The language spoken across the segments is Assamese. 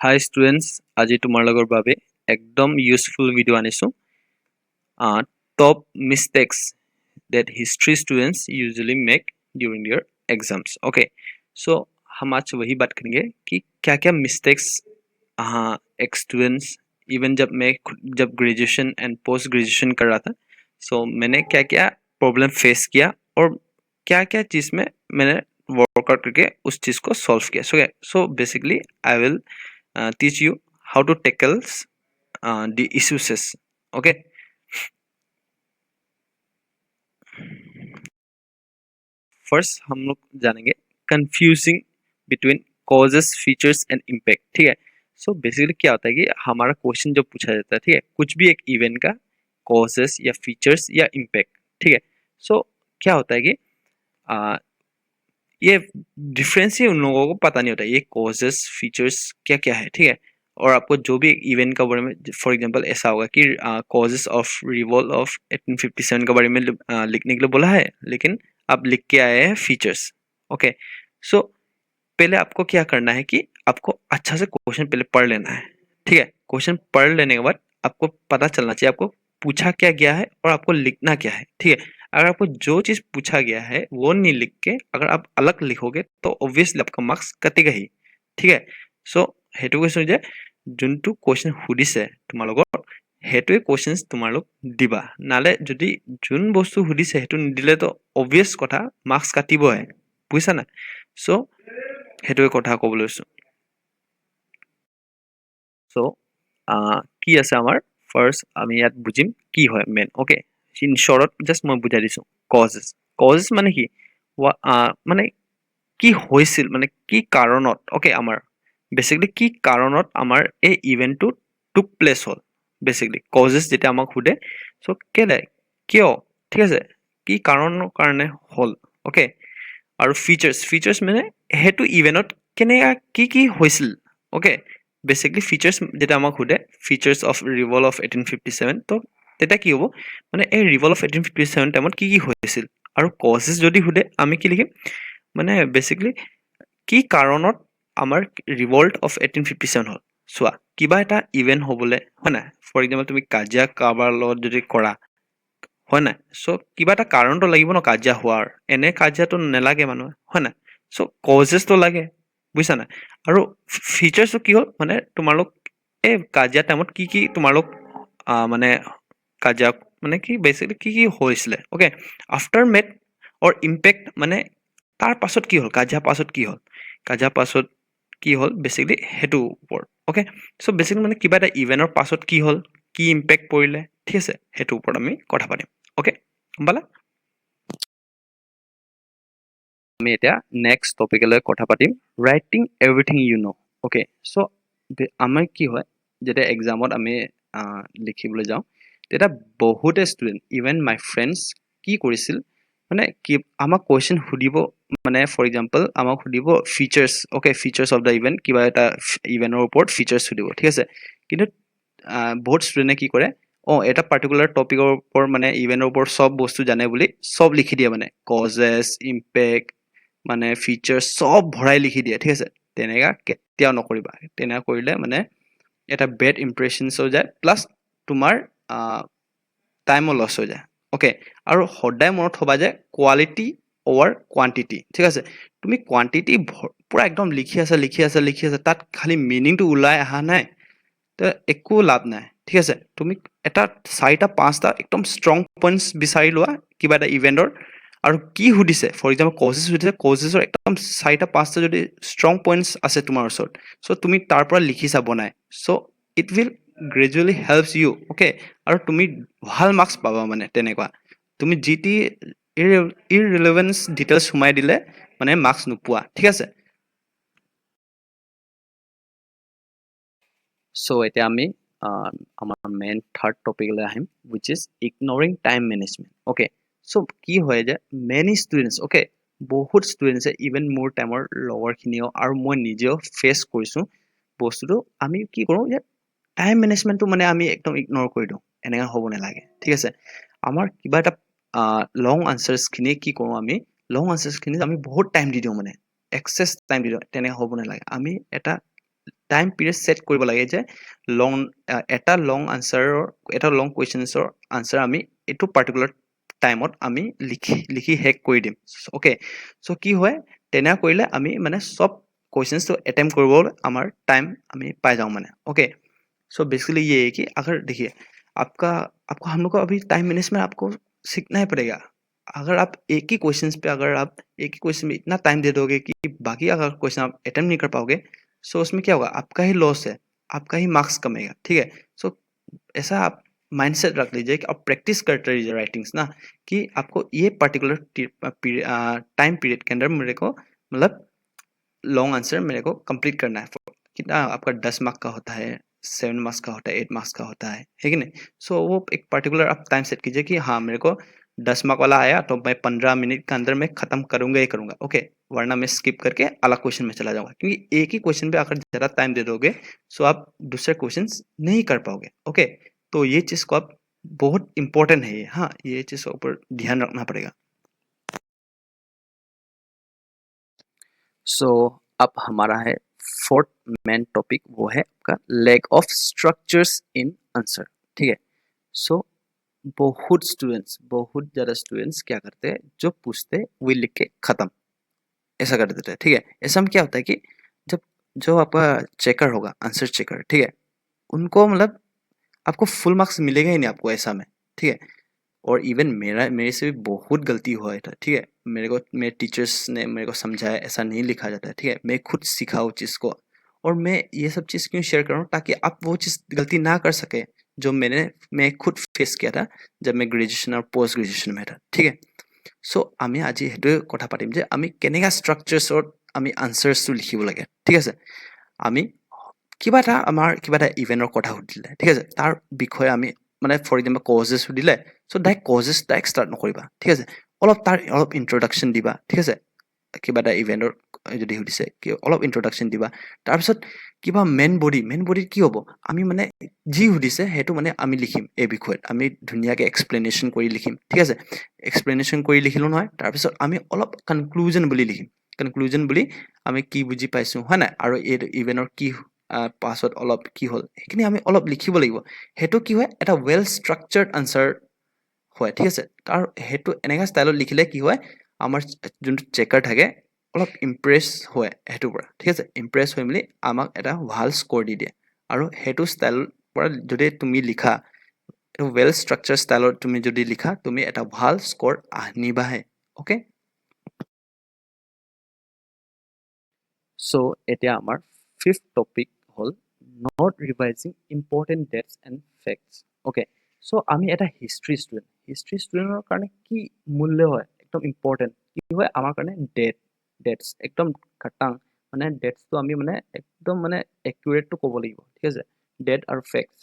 Hi students, আজি তোমাৰ লগৰ বাবে একদম useful video আনিছো. Top mistakes that history students usually make during their exams. Okay, so हम आज वही बात करेंगे कि क्या क्या mistakes एक students even जब graduation and post graduation कर रहा था, so मैंने क्या क्या problem face किया और क्या क्या चीज में मैंने वर्कआउट करके उस चीज को सॉल्व किया. So basically I will teach you how to tackle the issues. Okay, first हम लोग जानेंगे confusing between causes, features and impact. ठीक है. So basically क्या होता है कि हमारा क्वेश्चन जो पूछा जाता है, ठीक है, कुछ भी एक इवेंट का causes या features या impact. ठीक है. So क्या होता है कि ये डिफरेंस ही उन लोगों को पता नहीं होता ये कॉजेस फीचर्स क्या क्या है. ठीक है. और आपको जो भी इवेंट का बारे में फॉर एग्जांपल ऐसा होगा कि कॉजेस ऑफ रिवॉल्ट ऑफ 1857 के बारे में लिखने के लिए बोला है, लेकिन आप लिख के आए हैं फीचर्स. ओके, सो पहले आपको क्या करना है कि आपको अच्छा से क्वेश्चन पहले पढ़ लेना है. ठीक है. क्वेश्चन पढ़ लेने के बाद आपको पता चलना चाहिए आपको पूछा क्या गया है और आपको लिखना क्या है. ठीक है. अगर आपको जो चीज पूछा गया है वो नहीं लिख के अगर आप अलग लिखोगे तो ऑब्वियसली आपका मार्क्स कटेगा ही. ठीक है. सो हेतु কৈছো যে যোনটো কোৱেশ্চন সুধিছে তোমালোকৰ হেতুৱে কোৱেশ্চনস তোমালোক দিবা, নালে যদি যোন বস্তু সুধিছে হেতু নিদিলে তো অবভিয়াস কথা মার্কস কাটিবই. বুঝছা না? সো হেতুৱে কথা ক'ব লৈছো. সো কি আছে আমাৰ ফার্স্ট আমি ইয়াত বুজিম কি হয় main. Okay, in short just মই বুজাই দিছো কজেস. কজেস মানে কি মানে কি হৈছিল মানে কি কাৰণত. ওকে, আমাৰ বেসিক্যালি কি কাৰণত আমাৰ এই ইভেন্টটো টুক প্লেস হল. বেসিক্যালি কজেস যেতিয়া আমাক সুধে, সো কেলে কিয়, ঠিক আছে, কি কাৰণৰ কাৰণে হল. ওকে, আৰু ফিচাৰ্স মানে হেতু ইভেন্টত কেনেকা কি কি হৈছিল. ওকে, বেসিক্যালি ফিচার্স যেটা আমাক সুধে ফিচার্স অফ রিভল অফ 1857, তো তেতিয়া কি হ'ব মানে এই রিভল অফ 1857 টাইমত কি কি হৈছিল. আৰু কজেস যদি সুধে আমি কি লিখিম মানে বেসিক্যালি কি কাৰণত আমাৰ ৰিভল্ট অফ 1857 হল. চোৱা কিবা এটা ইভেন্ট হ'বলে হয় না, ফৰ এক্সাম্পল তুমি কাজিয়া কাৰোবাৰ লগত যদি কৰা হয় না, সো কিবা এটা কাৰণটো লাগিব ন কাজিয়া হোৱাৰ, এনে কাজিয়াটো নেলাগে মানুহ হয় না. সো কজেসটো লাগে. বুজিছা না? আৰু ফিচাৰ্সটো কি হ'ল মানে তোমালোক এই কাজিয়া টাইমত কি কি তোমালোক মানে কাজিয়া মানে কি বেসিক্যালি কি কি হৈছিলে. ওকে, আফটাৰ মেট অৰ ইম্পেক্ট মানে তাৰ পাছত কি হ'ল, কাজিয়া পাছত কি হ'ল, কাজিয়া পাছত কি হ'ল বেসিক্যালি হেতু ওপৰত. ওকে, সো বেসিক্যালি মানে কিবা এটা ইভেন্টৰ পাছত কি হ'ল, কি ইম্পেক্ট পৰিলে, ঠিক আছে, হেতুৰ ওপৰত আমি কথা পাতিম. ওকে, গম পালা? আমি এতিয়া নেক্সট টপিকলৈ কথা পাতিম, writing everything you know. Okay, so আমাৰ কি হয় যেতিয়া এক্সামত আমি লিখিবলৈ যাওঁ তেতিয়া বহুতে ষ্টুডেণ্ট ইভেন মাই ফ্ৰেণ্ডছ কি কৰিছিল মানে কি আমাক কুৱেশ্যন সুধিব মানে ফৰ এক্সাম্পল আমাক সুধিব features. Okay, features of the event, কিবা এটা ইভেণ্টৰ ওপৰত ফিচাৰ্ছ সুধিব, ঠিক আছে. কিন্তু বহুত ষ্টুডেণ্টে কি কৰে এটা পাৰ্টিকুলাৰ টপিকৰ ওপৰত মানে ইভেণ্টৰ ওপৰত চব বস্তু জানে বুলি চব লিখি দিয়ে, মানে কজেছ ইম্পেক্ট মানে ফিচাৰ্ছ চব ভৰাই লিখি দিয়ে, ঠিক আছে. তেনেকা কেতিয়াও নকৰিবা. তেনেকা কৰিলে মানে এটা বেড ইম্প্ৰেশ্যনছ হৈ যায়, প্লাছ তোমাৰ টাইমো লছ হৈ যায়. ওকে, আৰু সদায় মনত থবা যে কোৱালিটি অভাৰ কোৱান্টিটি, ঠিক আছে. তুমি কোৱান্টিটি পুৰা একদম লিখি আছা তাত খালি মিনিংটো ওলাই অহা নাই তো একো লাভ নাই, ঠিক আছে. তুমি এটা 4-5টা একদম ষ্ট্ৰং পইণ্টছ বিচাৰি লোৱা কিবা এটা ইভেণ্টৰ, আৰু কি সুধিছে ফৰ এক্সাম্পল কজেছ সুধিছে, কজেছৰ একদম 4-5টা যদি ষ্ট্ৰং পইণ্টছ আছে তোমাৰ ওচৰত, চ' তুমি তাৰ পৰা লিখিছা বনাই, so' it will gradually helps you. Okay, আৰু তুমি ভাল মাৰ্কছ পাবা. মানে তেনেকুৱা তুমি যি টি ইৰৰিলেভেন্স ডিটেইলছ সোমাই দিলে মানে মাৰ্কছ নোপোৱা, ঠিক আছে. চ' এতিয়া আমি আমাৰ মেইন থাৰ্ড টপিকলৈ আহিম, which is ignoring time management. Okay, so' কি হয় যে মেনি ষ্টুডেণ্টছ, ওকে, বহুত ষ্টুডেণ্টছে ইভেন মোৰ টাইমৰ লগৰখিনিও আৰু মই নিজেও ফেচ কৰিছোঁ বস্তুটো. আমি কি কৰোঁ যে টাইম মেনেজমেণ্টটো মানে আমি একদম ইগন'ৰ কৰি দিওঁ. এনেকুৱা হ'ব নালাগে, ঠিক আছে. আমাৰ কিবা এটা লং আনচাৰ্ছখিনি কি কৰোঁ, আমি লং আনচাৰ্ছখিনি আমি বহুত টাইম দি দিওঁ, মানে এক্সেছ টাইম দি দিওঁ. তেনেকুৱা হ'ব নালাগে. আমি এটা টাইম পিৰিয়ড সেট কৰিব লাগে যে লং এটা লং আনসাৰৰ এটা লং কোৱেশ্চনছৰ আনসাৰ আমি এইটো পাৰ্টিকুলাৰ টাইমত আমি লিখি হেক কৰি দিম ওকে সো কি হয় তেনে কৰিলে আমি মানে সব क्वेश्चंस अटेम्प्ट কৰিব আমাৰ टाइम আমি পাই যাওঁ মানে ओके सो बेसिकली ये है कि अगर देखिए आपका आपको हम लोग को अभी टाइम मैनेजमेंट आपको सीखना ही पड़ेगा अगर आप एक ही क्वेश्चन पे अगर आप एक ही क्वेश्चन में इतना टाइम दे दोगे कि बाकी अगर क्वेश्चन आप अटेम्प्ट नहीं कर पाओगे सो उसमें क्या होगा आपका ही लॉस है आपका ही मार्क्स कमेगा ठीक है सो ऐसा आप माइंडसेट रख लीजिए कि आप प्रैक्टिस करते रहिए राइटिंग्स ना कि आपको ये पर्टिकुलर टाइम पीरियड के अंदर मेरे को मतलब लॉन्ग आंसर मेरे को कंप्लीट करना है कितना आपका 10 मार्क का होता है 7 मार्क्स का होता है 8 मार्क्स का होता है कि नहीं सो वो एक पर्टिकुलर आप टाइम सेट कीजिए कि हाँ मेरे को 10 मार्क वाला आया तो मैं 15 मिनट के अंदर में खत्म करूंगा ही करूंगा ओके वरना मैं स्किप करके अलग क्वेश्चन में चला जाऊंगा क्योंकि एक ही क्वेश्चन पे अगर ज़्यादा टाइम दे दोगे सो आप दूसरे क्वेश्चन नहीं कर पाओगे ओके तो ये चीज़ को आप बहुत इंपॉर्टेंट है ये हाँ ये चीज़ के ऊपर ध्यान रखना पड़ेगा सो अब हमारा है फोर्थ मेन टॉपिक वो है आपका lack of structures in answer ठीक है सो बहुत ज़्यादा स्टूडेंट्स क्या करते हैं जो पूछते हैं वही लिख के ख़त्म ऐसा कर देते हैं ठीक है ऐसा में क्या होता है कि जब जो आपका चेकर होगा आंसर चेकर ठीक है उनको मतलब आपको फुल मार्क्स मिलेगा ही नहीं आपको ऐसा में ठीक है और इवन मेरे से भी बहुत गलती हुआ था ठीक है मेरे को मेरे टीचर्स ने मेरे को समझाया ऐसा नहीं लिखा जाता है ठीक है मैं खुद सीखा उस चीज़ को और मैं ये सब चीज़ क्यों शेयर कर रहा हूँ ताकि आप वो चीज़ गलती ना कर सके जो मैं खुद फेस किया था जब मैं ग्रेजुएशन और पोस्ट ग्रेजुएशन में था ठीक है सो আমি আজি সেইটোৱে কথা পাতিম যে আমি কেনেকৈ ষ্ট্ৰাকচাৰ্ছত আমি আনচাৰ্ছটো লিখিব লাগে ঠিক আছে আমি কিবা এটা ইভেণ্টৰ কথা সুধিলে ঠিক আছে তাৰ বিষয়ে আমি মানে ফৰ এক্সাম্পল কজেছ সুধিলে চ' ডাইৰেক্ট ষ্টাৰ্ট নকৰিবা ঠিক আছে অলপ ইন্ট্ৰডাকশ্যন দিবা ঠিক আছে কিবা এটা ইভেণ্টৰ যদি সুধিছে অলপ ইন্ট্ৰডাকশ্যন দিবা তাৰপিছত কিবা মেইন বডিত কি হ'ব আমি মানে যি সুধিছে সেইটো মানে আমি লিখিম এই বিষয়ত আমি ধুনীয়াকৈ এক্সপ্লেনেশ্যন কৰি লিখিম ঠিক আছে এক্সপ্লেনেশ্যন কৰি লিখিলোঁ নহয় তাৰপিছত আমি অলপ কনক্লুজন বুলি লিখিম কনক্লুজন বুলি আমি কি বুজি পাইছোঁ হয় নাই আৰু এই ইভেণ্টৰ কি পাছত অলপ কি হ'ল সেইখিনি আমি অলপ লিখিব লাগিব সেইটো কি হয় এটা ৱেল ষ্ট্ৰাকচাৰ্ড আনচাৰ হয় ঠিক আছে তাৰ সেইটো এনেকুৱা ষ্টাইলত লিখিলে কি হয় আমাৰ যোনটো চেকাৰ থাকে অলপ ইমপ্ৰেছ হয় সেইটোৰ পৰা ঠিক আছে ইমপ্ৰেছ হৈ মেলি আমাক এটা ভাল স্ক'ৰ দি দিয়ে আৰু সেইটো ষ্টাইলৰ পৰা যদি তুমি লিখা ৱেল ষ্ট্ৰাকচাৰ ষ্টাইলত তুমি যদি লিখা তুমি এটা ভাল স্ক'ৰ আনিবাহে অ'কে চ' এতিয়া আমাৰ ফিফ্থ টপিক হ'ল not revising important dates and facts okay so' আমি এটা হিষ্ট্ৰী ষ্টুডেণ্টৰ কাৰণে কি মূল্য হয় একদম ইম্পৰ্টেণ্ট কি হয় আমাৰ কাৰণে ডেটছ একদম খাটাং মানে ডেটছটো আমি মানে একদম মানে একুৰেটটো ক'ব লাগিব ঠিক আছে ডেট আৰু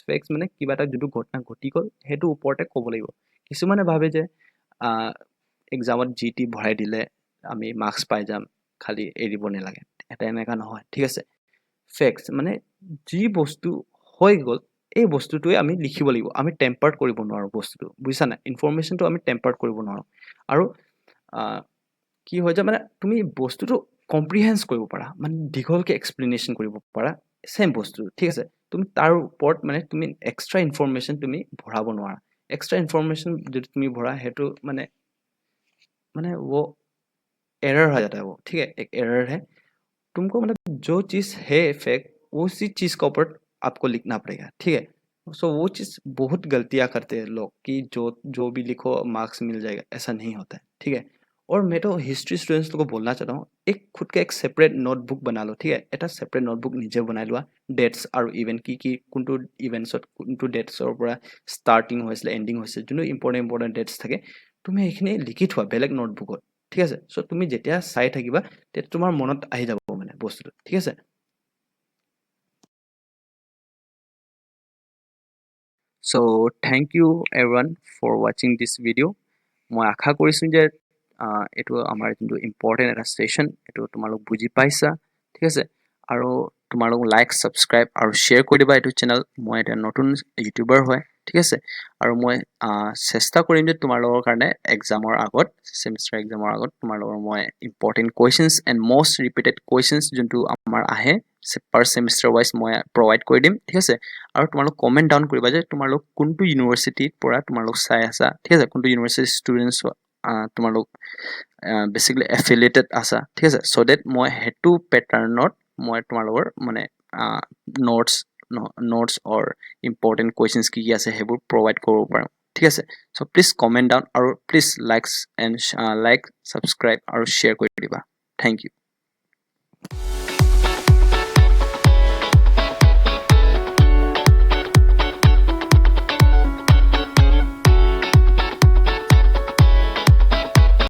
ফেক্টছ মানে কিবা এটা যোনটো ঘটনা ঘটি গ'ল সেইটো ওপৰতে ক'ব লাগিব কিছুমানে ভাবে যে এক্সামত যি টি ভৰাই দিলে আমি মাৰ্কছ পাই যাম খালি এৰিব নালাগে এটা এনেকুৱা নহয় ঠিক আছে ফেক্টছ মানে যি বস্তু হৈ গ'ল এই বস্তুটোৱে আমি লিখিব লাগিব আমি টেম্পাৰ্ড কৰিব নোৱাৰোঁ বস্তুটো বুজিছা নাই ইনফৰমেশ্যনটো আমি টেম্পাৰ্ড কৰিব নোৱাৰোঁ আৰু কি হয় যে মানে তুমি বস্তুটো কম্প্ৰিহেঞ্চ কৰিব পাৰা মানে দীঘলকৈ এক্সপ্লেনেশ্যন কৰিব পাৰা চেম বস্তু ঠিক আছে তুমি তাৰ ওপৰত মানে তুমি এক্সট্ৰা ইনফৰমেশ্যন তুমি ভৰাব নোৱাৰা এক্সট্ৰা ইনফৰমেশ্যন যদি তুমি ভৰা সেইটো মানে वो एरर हो जाता है वो ठीक है एक एरर है तुमको मतलब जो चीज़ है फैक्ट उसी चीज़ के ऊपर आपको लिखना पड़ेगा ठीक है सो वो चीज़ बहुत गलतियाँ करते हैं लोग कि जो भी लिखो मार्क्स मिल जाएगा ऐसा नहीं होता है ठीक है और मैं तो हिस्ट्री स्टूडेंट्स को बोलना चाहता हूँ एक खुद का एक सेपरेट नोटबुक बना लो ठीक है এটা सेपरेट नोटबुक নিজে বনাই লোৱা ডেটছ আৰু ইভেণ্ট কি কোনটো ইভেণ্টছত কোনটো ডেটছৰ পৰা ষ্টাৰ্টিং হৈছিলে এণ্ডিং হৈছিলে যোনটো ইম্পৰ্টেণ্ট ডেটছ থাকে তুমি সেইখিনি লিখি থোৱা বেলেগ নোটবুকত ঠিক আছে চ' তুমি যেতিয়া চাই থাকিবা তেতিয়া তোমাৰ মনত আহি যাব মানে বস্তুটো ঠিক আছে চ' থেংক ইউ এভৰিৱান ফৰ ৱাচিং দিছ ভিডিঅ' মই আশা কৰিছোঁ যে এইটো আমাৰ যোনটো ইম্পৰ্টেণ্ট এটা ছেশ্যন এইটো তোমালোক বুজি পাইছা ঠিক আছে আৰু তোমালোক লাইক ছাবস্ক্ৰাইব আৰু শ্বেয়াৰ কৰি দিবা এইটো চেনেল মই এটা নতুন ইউটিউবাৰ হয় ঠিক আছে আৰু মই চেষ্টা কৰিম যে তোমালোকৰ কাৰণে এক্সামৰ আগত ছেমিষ্টাৰ এক্সামৰ আগত তোমালোকৰ মই important questions and most repeated questions যোনটো আমাৰ আহে পাৰ সেমিষ্টাৰ ওয়াইজ মই প্ৰভাইড কৰি দিম ঠিক আছে আৰু তোমালোক কমেন্ট ডাউন কৰিবা যে তোমালোক কোনটো ইউনিভাৰ্সিটিৰ পৰা তোমালোক চাই আছা ঠিক আছে কোনটো ইউনিভাৰ্সিটি ষ্টুডেন্টস তোমালোক বেসিক্যালি এফিলিয়েটেড আছা ঠিক আছে সো দ্যাট মই হেতু প্যাটাৰ্ণত মই তোমালোকৰ মানে নোটস অৰ ইম্পৰ্টেন্ট কোৱেশ্চনস কি আছে হেবোৰ প্ৰভাইড কৰিব পাৰিম ঠিক আছে সো প্লিজ কমেন্ট ডাউন আৰু প্লিজ লাইক সাবস্ক্ৰাইব আৰু শ্বেয়াৰ কৰি দিবা থ্যাংক ইউ